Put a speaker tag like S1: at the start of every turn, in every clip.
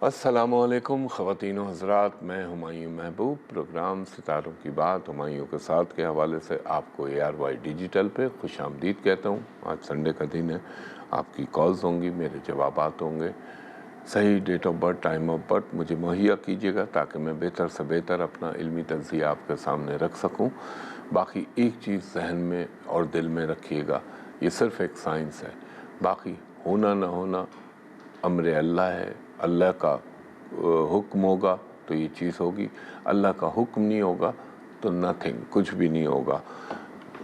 S1: السلام علیکم خواتین و حضرات، میں ہمایوں محبوب پروگرام ستاروں کی بات ہمایوں کے ساتھ کے حوالے سے آپ کو ARY ڈیجیٹل پہ خوش آمدید کہتا ہوں۔ آج سنڈے کا دن ہے، آپ کی کالز ہوں گی، میرے جوابات ہوں گے۔ صحیح date of birth, time of birth مجھے مہیا کیجیے گا تاکہ میں بہتر سے بہتر اپنا علمی تجزیہ آپ کے سامنے رکھ سکوں۔ باقی ایک چیز ذہن میں اور دل میں رکھیے گا، یہ صرف ایک سائنس ہے، باقی ہونا نہ ہونا امر اللہ ہے۔ اللہ کا حکم ہوگا تو یہ چیز ہوگی، اللہ کا حکم نہیں ہوگا تو نتھنگ، کچھ بھی نہیں ہوگا۔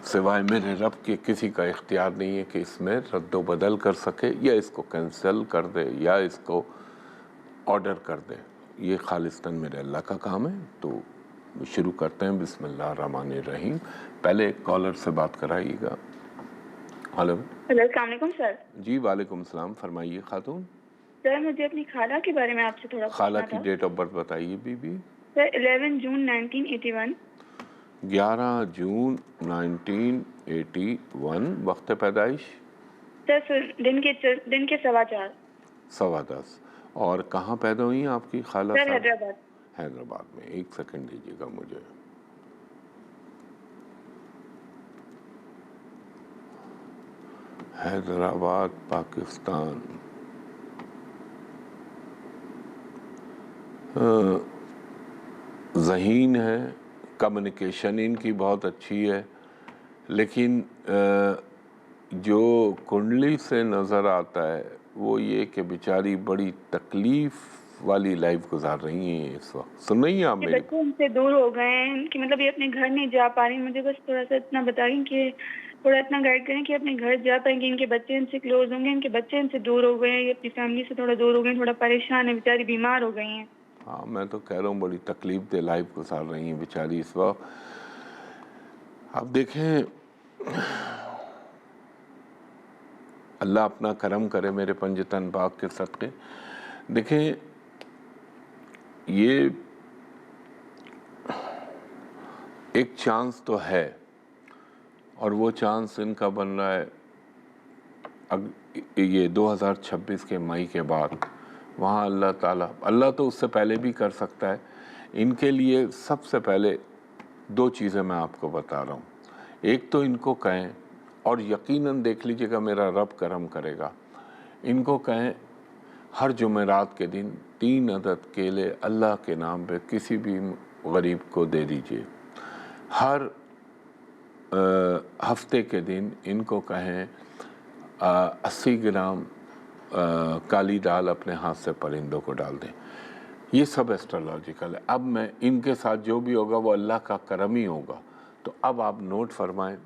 S1: سوائے میرے رب کے کسی کا اختیار نہیں ہے کہ اس میں رد و بدل کر سکے یا اس کو کینسل کر دے یا اس کو آرڈر کر دے، یہ خالصتاً میرے اللہ کا کام ہے۔ تو شروع کرتے ہیں، بسم اللہ الرحمن الرحیم۔ پہلے ایک کالر سے بات کرائیے گا۔ ہلو
S2: السلام علیکم سر۔
S1: جی وعلیکم السلام، فرمائیے خاتون۔
S2: سر مجھے اپنی خالہ کے بارے میں آپ سے تھوڑا
S1: خالہ
S2: پوچھنا
S1: کی
S2: تھا۔
S1: ڈیٹ آف برتھ بتائیے بی بی۔
S2: سر 11 جون 1981۔
S1: 11 جون 1981، وقت پیدائش؟
S2: سر دن کے 4:15۔
S1: 10:15۔ اور کہاں پیدا ہوئی ہیں آپ کی خالہ
S2: سر
S1: صاحب؟
S2: حیدرآباد۔
S1: حیدرآباد میں۔ ایک سیکنڈ دیجیے گا مجھے۔ حیدرآباد پاکستان۔ ذہین ہے، کمیونیکیشن ان کی بہت اچھی ہے، لیکن جو کنڈلی سے نظر آتا ہے وہ یہ کہ بیچاری بڑی تکلیف والی لائف گزار رہی ہیں اس وقت۔ سن رہی ہیں آپ میری؟
S2: بچے ان سے دور ہو گئے ہیں کہ مطلب یہ اپنے گھر نہیں جا پا رہی۔ مجھے بس تھوڑا سا اتنا بتائیں کہ تھوڑا اتنا گائیڈ کریں کہ اپنے گھر جا پائیں گے، ان کے بچے ان سے کلوز ہوں گے، ان کے بچے ان سے دور ہو گئے ہیں، یہ اپنی فیملی سے تھوڑا دور ہو گئے ہیں، تھوڑا پریشان ہے، بیچاری بیمار ہو گئی ہیں۔
S1: ہاں میں تو کہہ رہا ہوں بڑی تکلیف دہ لائف گزار رہی ہیں بیچاری اس وقت۔ اب دیکھیں اللہ اپنا کرم کرے میرے پنجتن پاک کے صدقے۔ دیکھیں یہ ایک چانس تو ہے، اور وہ چانس ان کا بن رہا ہے یہ 2026 کے مئی کے بعد۔ وہاں اللہ تعالیٰ، اللہ تو اس سے پہلے بھی کر سکتا ہے۔ ان کے لیے سب سے پہلے دو چیزیں میں آپ کو بتا رہا ہوں۔ ایک تو ان کو کہیں، اور یقیناً دیکھ لیجئے گا میرا رب کرم کرے گا، ان کو کہیں ہر جمعرات کے دن 3 عدد کیلے اللہ کے نام پہ کسی بھی غریب کو دے دیجئے۔ ہر ہفتے کے دن ان کو کہیں 80 گرام کالی دال اپنے ہاتھ سے پرندوں کو ڈال دیں۔ یہ سب ایسٹرالوجیکل ہے۔ اب میں ان کے ساتھ جو بھی ہوگا وہ اللہ کا کرم ہی ہوگا۔ تو اب آپ نوٹ فرمائیں،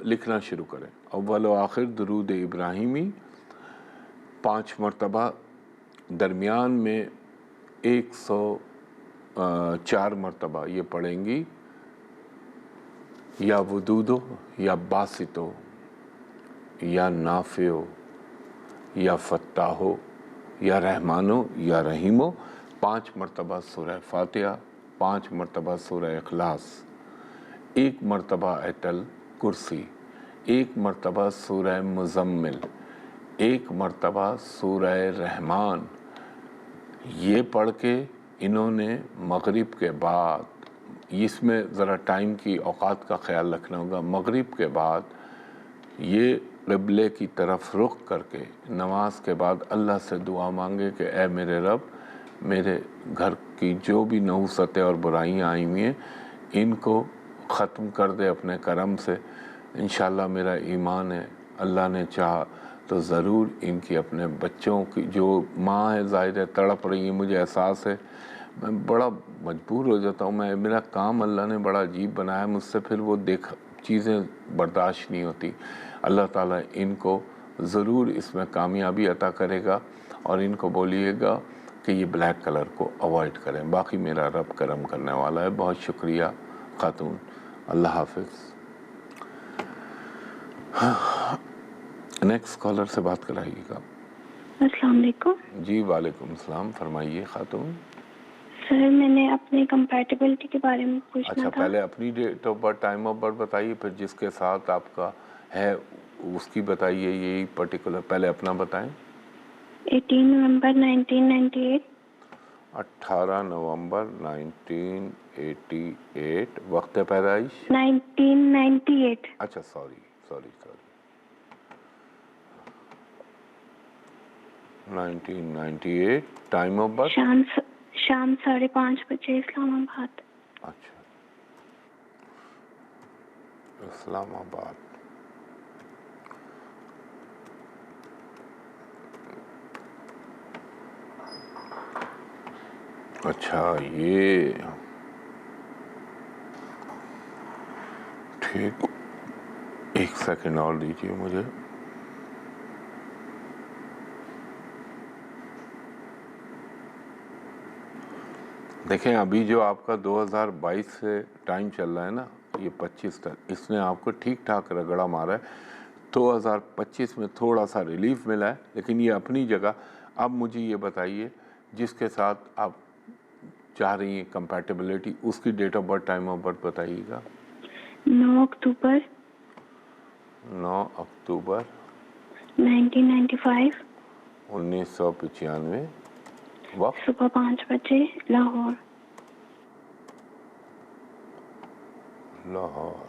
S1: لکھنا شروع کریں۔ اول و آخر درود ابراہیمی 5 مرتبہ، درمیان میں 104 مرتبہ یہ پڑھیں گی، یا ودودو، یا باسطو، یا نافعو، یا فتاحو، یا رحمانو، یا رحیمو۔ 5 مرتبہ سورہ فاتحہ، 5 مرتبہ سورہ اخلاص، 1 مرتبہ آیت الکرسی، 1 مرتبہ سورہ مزمل، 1 مرتبہ سورہ رحمان۔ یہ پڑھ کے انہوں نے مغرب کے بعد، اس میں ذرا ٹائم کی اوقات کا خیال رکھنا ہوگا، مغرب کے بعد یہ قبلے کی طرف رخ کر کے نماز کے بعد اللہ سے دعا مانگے کہ اے میرے رب، میرے گھر کی جو بھی نحوستیں اور برائیاں آئی ہوئی ہیں ان کو ختم کر دے اپنے کرم سے۔ انشاءاللہ میرا ایمان ہے اللہ نے چاہا تو ضرور ان کی اپنے بچوں کی، جو ماں ہے ظاہر ہے تڑپ رہی ہیں، مجھے احساس ہے، میں بڑا مجبور ہو جاتا ہوں، میرا کام اللہ نے بڑا عجیب بنایا ہے، مجھ سے پھر وہ چیزیں برداشت نہیں ہوتی۔ اللہ تعالیٰ ان کو ضرور اس میں کامیابی عطا کرے گا، اور ان کو بولیے گا کہ یہ بلیک کلر کو اوائڈ کریں۔ باقی میرا رب کرم کرنے والا ہے۔ بہت شکریہ خاتون، اللہ حافظ۔ نیکسٹ کالر سے بات کرائیے گا۔
S2: السلام علیکم۔
S1: جی وعلیکم السلام، فرمائیے خاتون۔
S2: سر میں نے اپنی کمپیٹیبلٹی کے بارے میں پوچھنا
S1: اچھا،
S2: تھا۔
S1: پہلے اپنی date of birth, time of birth بتائیے، پھر جس کے ساتھ آپ کا ہے اس کی بتائیے، یہی پرٹیکولر، پہلے اپنا بتائیں۔
S2: 18 نومبر 1998.
S1: 18 نومبر 1988. وقت پیدائش
S2: 1998.
S1: اچھا سوری 1998. ٹائم آف برتھ
S2: شام 5:30 بجے اسلام آباد.
S1: اچھا اسلام آباد. اچھا یہ ٹھیک. ایک سیکنڈ اور دیجیے مجھے. دیکھیں ابھی جو آپ کا 2022 سے ٹائم چل رہا ہے نا یہ 25 تک اس نے آپ کو ٹھیک ٹھاک رگڑا مارا ہے. 2025 میں تھوڑا سا ریلیف ملا ہے لیکن یہ اپنی جگہ. اب مجھے یہ بتائیے جس کے ساتھ آپ چاہ رہی ہیں کمپیٹیبلٹی اس کی date of birth time of birth بتائیے گا.
S2: 9 اکتوبر
S1: 9 اکتوبر
S2: 1995.
S1: 1995. وقت
S2: صبح 5 بجے لاہور.
S1: لاہور.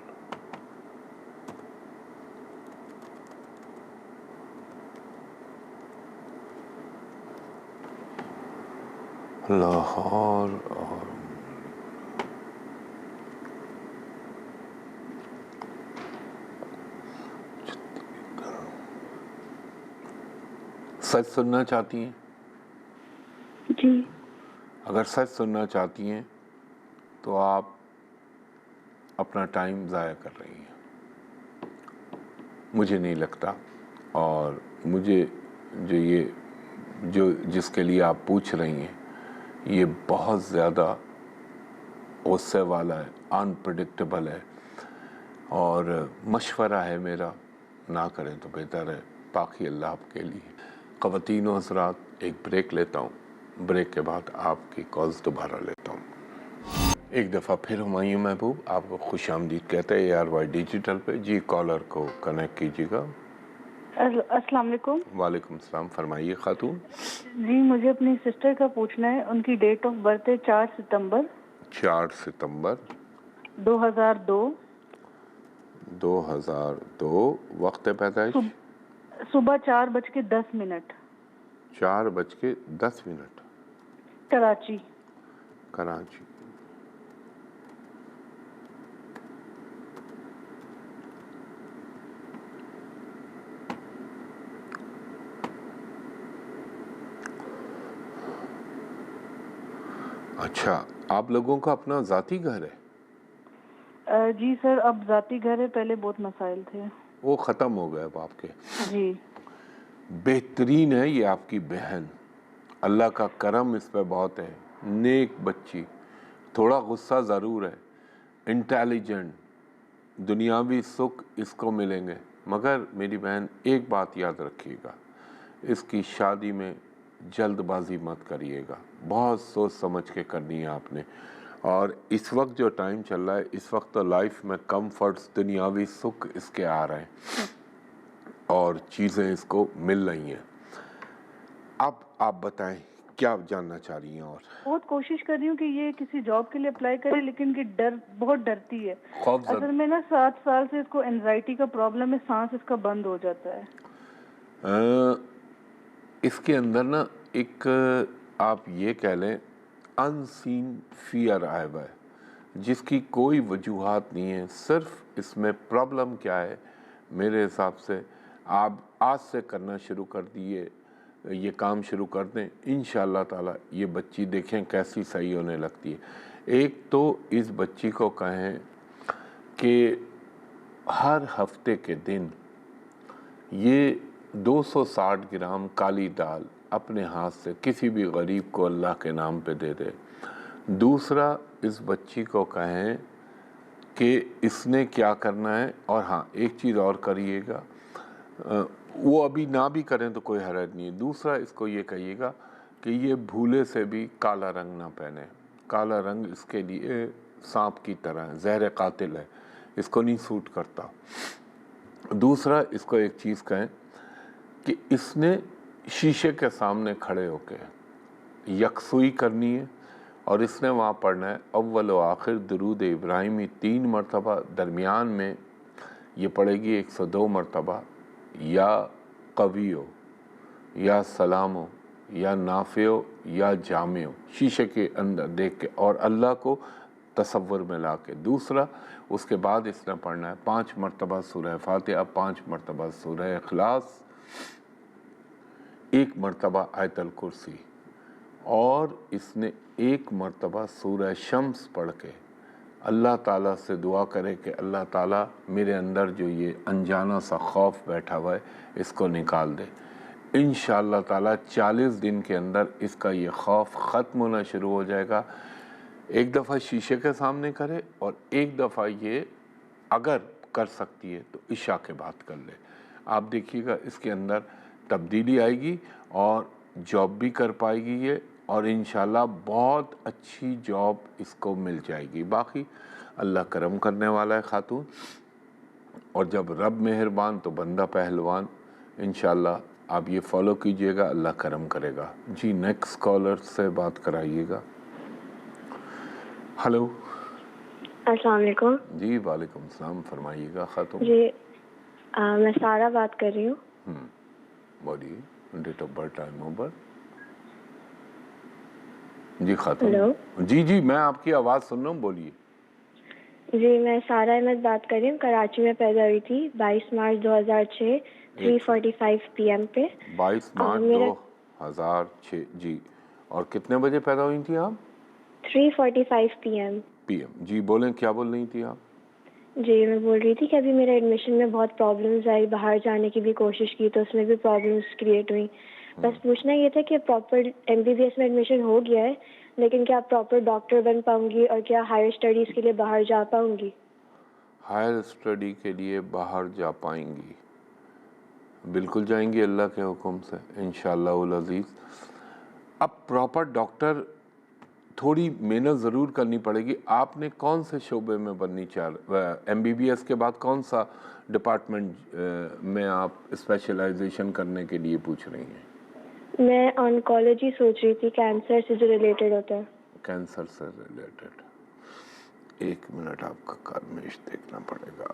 S1: لاہور اور سچ سننا چاہتی ہیں؟
S2: جی.
S1: اگر سچ سننا چاہتی ہیں تو آپ اپنا ٹائم ضائع کر رہی ہیں. مجھے نہیں لگتا. اور مجھے جو جس کے لیے آپ پوچھ رہی ہیں یہ بہت زیادہ غصے والا ہے, انپریڈکٹیبل ہے. اور مشورہ ہے میرا نہ کریں تو بہتر ہے. باقی اللہ آپ کے لیے. خواتین و حضرات ایک بریک لیتا ہوں. بریک کے بعد آپ کی کالز دوبارہ لیتا ہوں. ایک دفعہ پھر ہمایوں محبوب آپ کو خوش آمدید کہتے ہیں ARY ڈیجیٹل پہ. جی کالر کو کنیکٹ کیجیے گا.
S2: السلام علیکم.
S1: وعلیکم السلام. فرمائیے خاتون.
S2: جی مجھے اپنی سسٹر کا پوچھنا ہے. ان کی ڈیٹ آف برتھ ہے 4 ستمبر 2002.
S1: 2002. وقت پیدائش
S2: صبح 4:10.
S1: 4:10.
S2: کراچی.
S1: اچھا آپ لوگوں کا اپنا ذاتی گھر ہے؟
S2: جی سر اب ذاتی گھر ہے. پہلے بہت مسائل تھے.
S1: وہ ختم ہو گئے اب آپ کے.
S2: جی.
S1: بہترین ہے یہ آپ کی بہن. اللہ کا کرم اس پہ بہت ہے. نیک بچی. تھوڑا غصہ ضرور ہے. انٹیلیجنٹ. دنیاوی سکھ اس کو ملیں گے. مگر میری بہن ایک بات یاد رکھیے گا اس کی شادی میں جلد بازی مت کریے گا. بہت سوچ سمجھ کے کرنی ہے آپ نے. اور اس وقت جو ٹائم چل رہا ہے اس وقت تو لائف میں کمفرٹس دنیاوی سکھ اس کے آ رہے ہیں اور چیزیں اس کو مل رہی ہیں. اب آپ بتائیں کیا جاننا چاہ رہی ہیں؟ اور
S2: بہت کوشش کر رہی ہوں کہ یہ کسی جاب کے لیے اپلائی کرے لیکن کہ بہت ڈرتی ہے. اصل میں نا 7 سال سے اس کو اینزائٹی کا پرابلم ہے. سانس اس کا بند ہو جاتا ہے.
S1: اس کے اندر نا ایک آپ یہ کہہ لیں ان سین فیئر آیا ہوا ہے جس کی کوئی وجوہات نہیں ہے. صرف اس میں پرابلم کیا ہے میرے حساب سے آپ آج سے کرنا شروع کر دیے یہ کام شروع کر دیں انشاءاللہ تعالی یہ بچی دیکھیں کیسی صحیح ہونے لگتی ہے. ایک تو اس بچی کو کہیں کہ ہر ہفتے کے دن یہ 260 گرام کالی دال اپنے ہاتھ سے کسی بھی غریب کو اللہ کے نام پہ دے دے. دوسرا اس بچی کو کہیں کہ اس نے کیا کرنا ہے. اور ہاں ایک چیز اور کریے گا وہ ابھی نہ بھی کریں تو کوئی حرج نہیں ہے. دوسرا اس کو یہ کہیے گا کہ یہ بھولے سے بھی کالا رنگ نہ پہنے. کالا رنگ اس کے لیے سانپ کی طرح ہے. زہر قاتل ہے. اس کو نہیں سوٹ کرتا. دوسرا اس کو ایک چیز کہیں کہ اس نے شیشے کے سامنے کھڑے ہو کے یکسوئی کرنی ہے اور اس نے وہاں پڑھنا ہے اول و آخر درود ابراہیمی 3 مرتبہ، درمیان میں یہ پڑھے گی 102 مرتبہ، یا قویو یا سلامو یا نافعو یا جامعو، شیشے کے اندر دیکھ کے اور اللہ کو تصور میں لا کے۔ دوسرا اس کے بعد اس نے پڑھنا ہے 5 مرتبہ سورہ فاتحہ، 5 مرتبہ سورہ اخلاص، 1 مرتبہ آیت الکرسی، اور اس نے 1 مرتبہ سورہ شمس پڑھ کے اللہ تعالیٰ سے دعا کرے کہ اللہ تعالیٰ میرے اندر جو یہ انجانا سا خوف بیٹھا ہوا ہے اس کو نکال دے۔ انشاءاللہ تعالیٰ 40 دن کے اندر اس کا یہ خوف ختم ہونا شروع ہو جائے گا۔ ایک دفعہ شیشے کے سامنے کرے اور ایک دفعہ یہ اگر کر سکتی ہے تو عشاء کے بعد کر لے۔ آپ دیکھیے گا اس کے اندر تبدیلی آئے گی اور جاب بھی کر پائے گی یہ، اور انشاءاللہ بہت اچھی جاب اس کو مل جائے گی۔ باقی اللہ کرم کرنے والا ہے خاتون، اور جب رب مہربان تو بندہ پہلوان۔ انشاءاللہ آپ یہ فالو کیجئے گا، اللہ کرم کرے گا۔ جی نیکسٹ کالر سے بات کرائیے گا۔ ہلو،
S3: السلام علیکم۔
S1: جی وعلیکم السلام، فرمائیے گا خاتون۔
S3: جی میں سارا بات کر رہی ہوں۔
S1: بولیے، date of birth, time of birth. جی خاتون۔
S3: ہلو۔
S1: جی جی میں آپ کی آواز سن رہا ہوں، بولیے۔
S3: جی میں سارا احمد بات کر رہی ہوں، کراچی میں پیدا ہوئی تھی 22 مارچ 2006 3:45 PM پہ۔
S1: 22 مارچ 2006، جی۔ اور کتنے بجے پیدا ہوئی تھی آپ؟
S3: 3:45 PM۔
S1: جی بولیں، کیا بول رہی تھی آپ؟
S3: جی میں بول رہی تھی کہ ابھی میرے ایڈمیشن میں بہت پرابلمز آئی، باہر جانے کی بھی کوشش کی تو اس میں بھی پرابلمز کریٹ ہوئی۔ بس پوچھنا یہ تھا کہ پراپر MBBS میں ایڈمیشن ہو گیا ہے، لیکن کیا پراپر ڈاکٹر بن پاؤں گی اور کیا ہائر اسٹڈیز کے لیے باہر جا پاؤں گی؟
S1: ہائر اسٹڈی کے لیے باہر جا پائیں گی؟ بالکل جائیں گی اللہ کے حکم سے انشاءاللہ العزیز۔ اب پراپر ڈاکٹر تھوڑی محنت ضرور کرنی پڑے گی۔ آپ نے کون سے شعبے میں بننی MBBS کے بعد کون سا ڈپارٹمنٹ میں آپ اسپیشلائزیشن کرنے کے لیے پوچھ رہی ہیں؟
S3: میں آنکولوجی سوچ رہی تھی، کینسر سے جو ریلیٹڈ ہوتا ہے۔
S1: کینسر سے ریلیٹڈ، 1 منٹ آپ کا کارمیش دیکھنا پڑے گا،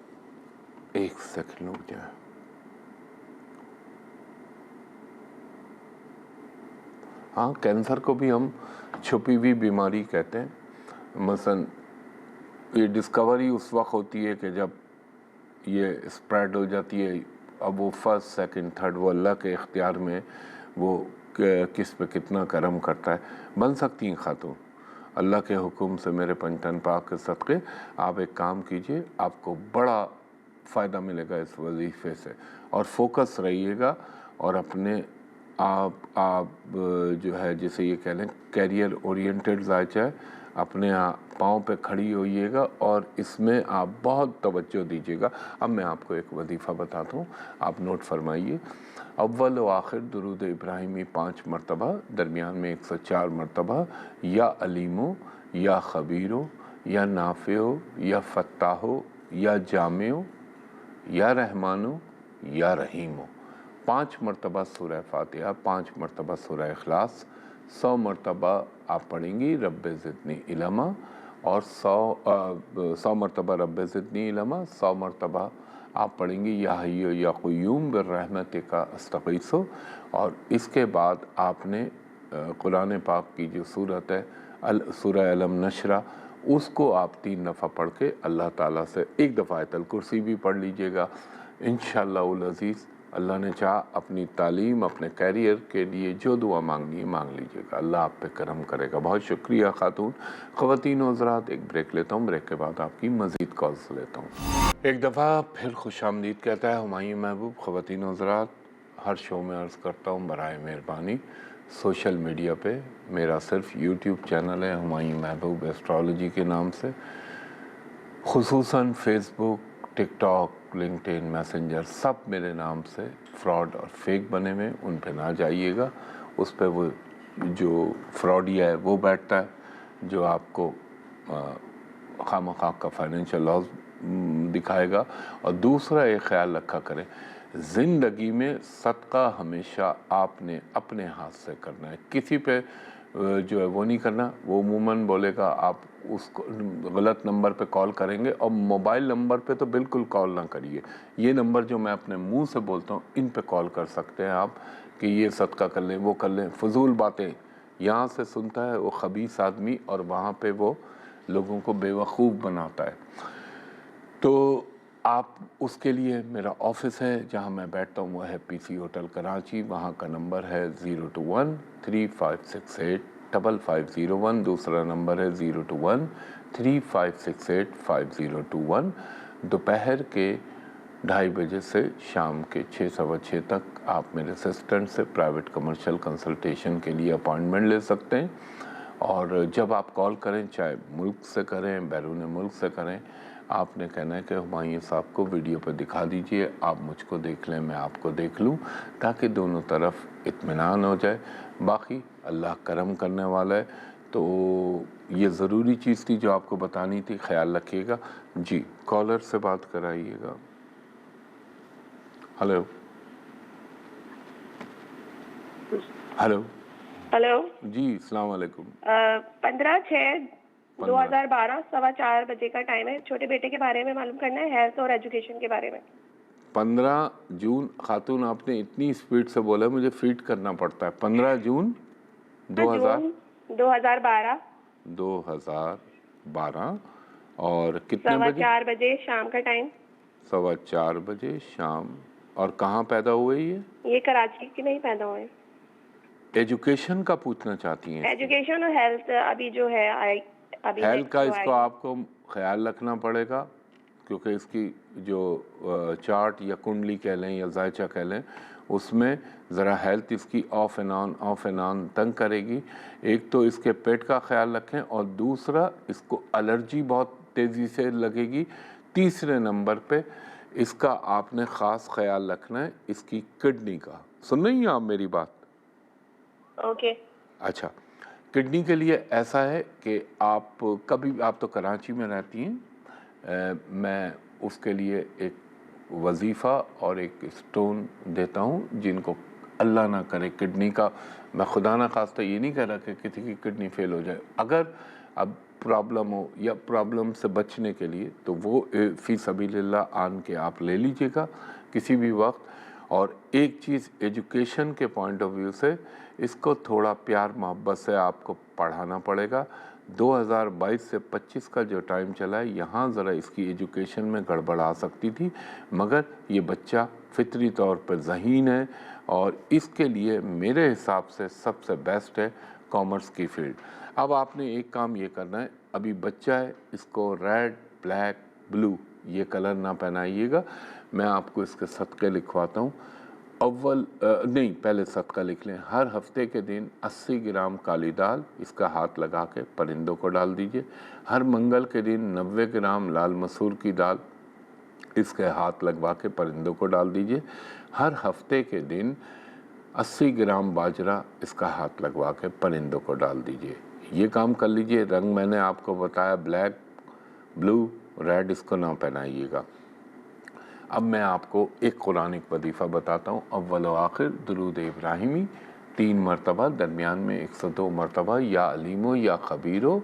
S1: 1 سیکنڈ رک جائے۔ ہاں، کینسر کو بھی ہم چھپی ہوئی بیماری کہتے ہیں۔ مثلا یہ ڈسکوری اس وقت ہوتی ہے کہ جب یہ اسپریڈ ہو جاتی ہے، اب وہ فرسٹ سیکنڈ تھرڈ وہ اللہ کے اختیار میں، وہ کس پہ کتنا کرم کرتا ہے۔ بن سکتی ہیں خاتون، اللہ کے حکم سے میرے پنجتن پاک کے صدقے۔ آپ ایک کام کیجئے، آپ کو بڑا فائدہ ملے گا اس وظیفے سے، اور فوکس رہیے گا، اور اپنے آپ جو ہے جسے یہ کہہ لیں کیریئر اورینٹڈ ذائچہ ہے، اپنے پاؤں پہ کھڑی ہوئیے گا اور اس میں آپ بہت توجہ دیجیے گا۔ اب میں آپ کو ایک وظیفہ بتاتا ہوں، آپ نوٹ فرمائیے۔ اول و آخر درود ابراہیمی 5 مرتبہ، درمیان میں 104 مرتبہ، یا علیمو یا خبیرو یا نافعو یا فتاحو یا جامعو یا رحمانو یا رحیمو، 5 مرتبہ سورہ فاتحہ، 5 مرتبہ سورہ اخلاص، 100 مرتبہ آپ پڑھیں گی رب زدنی علما، اور 100 مرتبہ رب زدنی علما، 100 مرتبہ آپ پڑھیں گی یا حی یا قیوم برحمتک استغیث۔ اور اس کے بعد آپ نے قرآن پاک کی جو صورت ہے سورہ علم نشرہ، اس کو آپ 3 دفعہ پڑھ کے اللہ تعالیٰ سے 1 دفعہ آیت الکرسی بھی پڑھ لیجئے گا انشاءاللہ العزیز۔ اللہ نے چاہا اپنی تعلیم، اپنے کیریئر کے لیے جو دعا مانگنی ہے مانگ لیجئے گا، اللہ آپ پہ کرم کرے گا۔ بہت شکریہ خاتون۔ خواتین و حضرات، ایک بریک لیتا ہوں، بریک کے بعد آپ کی مزید کالز لیتا ہوں۔ ایک دفعہ پھر خوش آمدید کہتا ہے ہمایوں محبوب۔ خواتین و حضرات، ہر شو میں عرض کرتا ہوں برائے مہربانی سوشل میڈیا پہ میرا صرف یوٹیوب چینل ہے ہمایوں محبوب ایسٹرالوجی کے نام سے، خصوصاً فیس بک، ٹک ٹاک، لنکڈ ان، میسنجر، سب میرے نام سے فراڈ اور فیک بنے ہوئے، ان پہ نہ جائیے گا۔ اس پہ وہ جو فراڈیا ہے وہ بیٹھتا ہے جو آپ کو خواہ مخواہ کا فائنینشیل لاس دکھائے گا۔ اور دوسرا ایک خیال رکھا کریں، زندگی میں صدقہ ہمیشہ آپ نے اپنے ہاتھ سے کرنا ہے، کسی پہ جو ہے وہ نہیں کرنا. وہ عموماً بولے گا آپ اس کو غلط نمبر پہ کال کریں گے، اور موبائل نمبر پہ تو بالکل کال نہ کریے. یہ نمبر جو میں اپنے منہ سے بولتا ہوں ان پہ کال کر سکتے ہیں آپ کہ یہ صدقہ کر لیں، وہ کر لیں. فضول باتیں یہاں سے سنتا ہے وہ خبیث آدمی، اور وہاں پہ وہ لوگوں کو بیوقوف بناتا ہے. تو آپ اس کے لیے میرا آفس ہے جہاں میں بیٹھتا ہوں، وہ ہے پی سی ہوٹل کراچی. وہاں کا نمبر ہے 021-3568-5501. دوسرا نمبر ہے 021-3568-5021. دوپہر کے 2:30 بجے سے شام کے 6 سوا 6 تک آپ میرے اسسٹنٹ سے پرائیویٹ کمرشل کنسلٹیشن کے لیے اپائنٹمنٹ لے سکتے ہیں. اور جب آپ کال کریں، چاہے ملک سے کریں بیرون ملک سے کریں، آپ نے کہنا ہے کہ ہمایوں صاحب کو ویڈیو پہ دکھا دیجئے، آپ مجھ کو دیکھ لیں، میں آپ کو دیکھ لوں، تاکہ دونوں طرف اطمینان ہو جائے. باقی اللہ کرم کرنے والا ہے. تو یہ ضروری چیز تھی جو آپ کو بتانی تھی، خیال رکھیے گا. جی کالر سے بات کرائیے گا. ہلو ہلو
S4: ہلو
S1: جی السلام علیکم.
S4: 15/6/2012 4:15 بجے کا ٹائم ہے. چھوٹے بیٹے کے بارے میں معلوم کرنا ہے، ہیلتھ اور ایجوکیشن کے بارے میں.
S1: 15 جون. خاتون آپ نے اتنی اسپیڈ سے بولا مجھے فیڈ کرنا پڑتا ہے. 15 جون
S4: 2012
S1: 2012. اور کتنے بجے؟
S4: 4:15 بجے شام کا ٹائم.
S1: 4:15 بجے شام. اور کہاں پیدا ہوئے
S4: یہ کراچی کے میں ہی پیدا ہوئے.
S1: ایجوکیشن کا پوچھنا چاہتی ہیں؟
S4: ایجوکیشن اور ہیلتھ ابھی جو ہے ابھی
S1: ہیلتھ کا اس کو آپ کو خیال رکھنا پڑے گا، کیونکہ اس کی جو چارٹ یا کنڈلی کہہ لیں یا ذائچہ کہہ لیں، اس میں ذرا ہیلتھ اس کی آف اینڈ آن تنگ کرے گی. ایک تو اس کے پیٹ کا خیال رکھیں، اور دوسرا اس کو الرجی بہت تیزی سے لگے گی. تیسرے نمبر پہ اس کا آپ نے خاص خیال رکھنا ہے اس کی کڈنی کا. سن رہی ہیں آپ میری بات؟
S4: اوکے.
S1: اچھا، کڈنی کے لیے ایسا ہے کہ آپ تو کراچی میں رہتی ہیں، میں اس کے لیے ایک وظیفہ اور ایک اسٹون دیتا ہوں جن کو اللہ نہ کرے کڈنی کا، میں خدا نہ خواستہ یہ نہیں کہہ رہا کہ کسی کی کڈنی فیل ہو جائے، اگر اب پرابلم ہو یا پرابلم سے بچنے کے لیے تو وہ فی سبیل اللہ آن کے آپ لے لیجئے گا کسی بھی وقت. اور ایک چیز ایجوکیشن کے پوائنٹ آف ویو سے اس کو تھوڑا پیار محبت سے آپ کو پڑھانا پڑے گا. 2022 سے 25 کا جو ٹائم چلا ہے، یہاں ذرا اس کی ایجوکیشن میں گڑبڑ آ سکتی تھی، مگر یہ بچہ فطری طور پر ذہین ہے، اور اس کے لیے میرے حساب سے سب سے بیسٹ ہے کامرس کی فیلڈ. اب آپ نے ایک کام یہ کرنا ہے، ابھی بچہ ہے، اس کو ریڈ بلیک بلو یہ کلر نہ پہنائیے گا. میں آپ کو اس کے صدقے لکھواتا ہوں. پہلے صدقہ لکھ لیں. ہر ہفتے کے دن 80 گرام کالی دال اس کا ہاتھ لگا کے پرندوں کو ڈال دیجئے. ہر منگل کے دن 90 گرام لال مسور کی دال اس کے ہاتھ لگوا کے پرندوں کو ڈال دیجئے. ہر ہفتے کے دن 80 گرام باجرہ اس کا ہاتھ لگوا کے پرندوں کو ڈال دیجئے. یہ کام کر لیجئے. رنگ میں نے آپ کو بتایا، بلیک بلو ریڈ اس کو نہ پہنائیے گا. اب میں آپ کو ایک قرآنک وظیفہ بتاتا ہوں. اول و آخر درود ابراہیمی 3 مرتبہ، درمیان میں 102 مرتبہ یا علیمو یا خبیرو،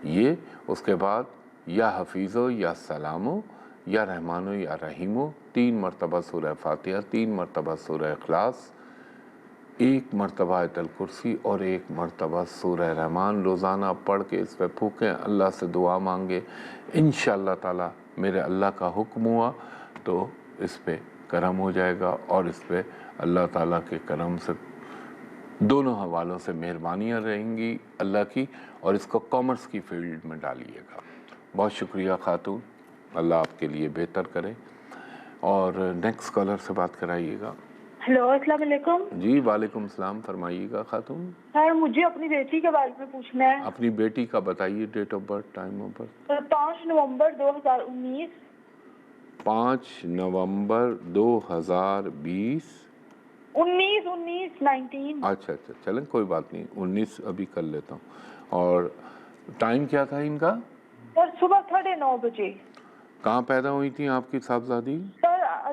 S1: یہ اس کے بعد یا حفیظو یا سلامو یا رحمانو یا رحیمو، 3 مرتبہ سورہ فاتحہ، 3 مرتبہ سورہ اخلاص، 1 مرتبہ آیت الکرسی اور 1 مرتبہ سورہ رحمان روزانہ پڑھ کے اس پہ پھونکیں، اللہ سے دعا مانگے. انشاءاللہ تعالی میرے اللہ کا حکم ہوا تو اس پہ کرم ہو جائے گا، اور اس پہ اللہ تعالیٰ کے کرم سے دونوں حوالوں سے مہربانیاں رہیں گی اللہ کی. اور اس کو کامرس کی فیلڈ میں ڈالیے گا. بہت شکریہ خاتون، اللہ آپ کے لیے بہتر کرے. اور نیکسٹ کالر سے بات کرائیے گا.
S5: ہیلو، السلام علیکم.
S1: جی وعلیکم السلام، فرمائیے گا خاتون.
S5: سر مجھے اپنی بیٹی کے بارے میں پوچھنا ہے.
S1: اپنی بیٹی کا بتائیے، date of birth, time of birth.
S5: 5 نومبر 2019.
S1: 5 نومبر 2020.
S5: 19.
S1: اچھا چلیں کوئی بات نہیں، 19 ابھی کر لیتا ہوں. اور ٹائم کیا تھا ان کا؟
S5: سر صبح 9:30 بجے.
S1: کہاں پیدا ہوئی تھی آپ کی صاحبزادی؟
S5: سر